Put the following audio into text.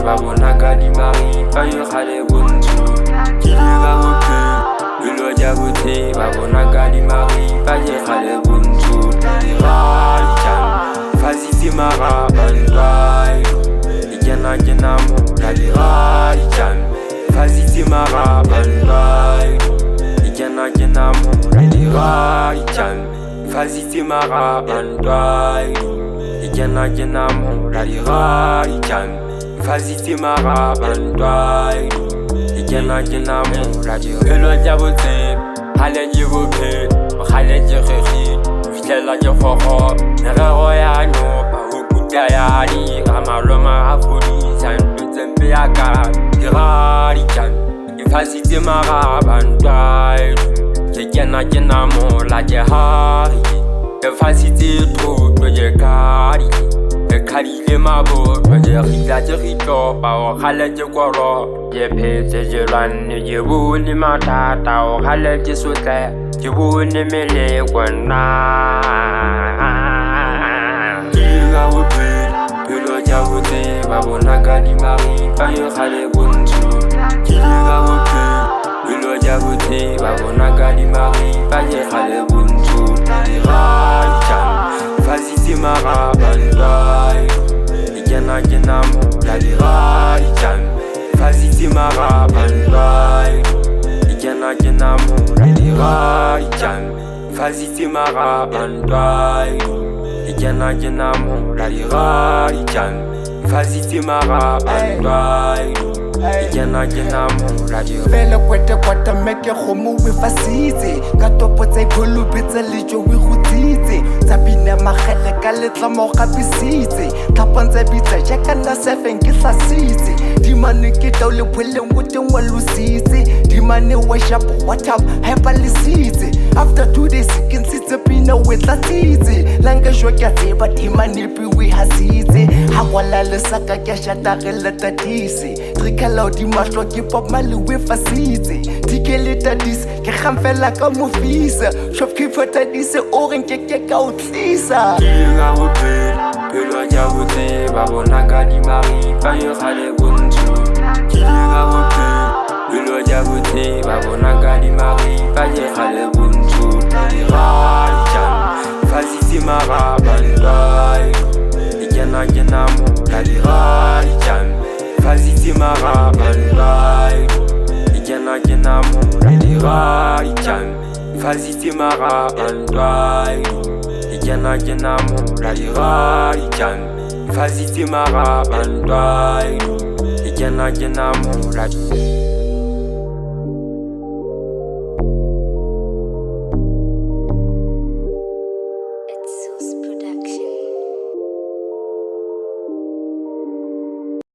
babona di mari ba yo khale buntu kilira bope lo ja bote babona di mari ba ye khale buntu rali jam faziti mara bandai ikena kena mo rali jam faziti mara bandai ikena kena mo rali jam faziti mara bandai ikena kena mo rali jam faziti mara bandai ikena kena mo rali lo ja bote hale je bope hale je khiri fitela je khokho nero ya no ba hukuta ya di amaloma afudi san tsembe ya ka rali jam faziti mara bandai ikena kena mo la je hari faziti tro je kari kali le mabo je rita je rito ba o hale je koro je pete je lan je buli matata o hale je sotle je buni mele kwana kila wope pelo ja wote babona di mari ba yo hale buntu kila wope pelo ja wote babona di mari ba ye hale buntu faziti mara bandai ikena kena mo rali jam faziti mara bandai ikena kena mo rali jam faziti mara bandai ikena kena mo rali jam faziti mara bandai ikena kena mo rali fela kwata make khomo we fasitse ka topo tsa ikolubetsa lejo we khutsitse tsa bina magele ka letla mo gapisitse tlhapantsa bitsa jaka na 7 ke sasitse dimane ke taule pholeng go tengwa lusitse dimane wa sharp what up hyperlisitse after 2 days ke nsitse pina we tlatsitse langa jwa ke tseba dimane pi we hasitse ha kwala le saka ke shata ge leta dise trikala di mahlo ke pop mali we fasitse dikele tadis ke khamfela ka mofisa shopkeeper tadise o re ke ka utlisa kila wope pelo ja bote babona di mari ba yo khale buntu kila wope pelo ja bote babona di mari ba ye khale buntu rali jam faziti mara bandai ikena kena mo rali jam faziti mara bandai ikena kena mo rali jam faziti mara bandai ikena kena mo rali jam faziti mara bandai ikena kena mo rali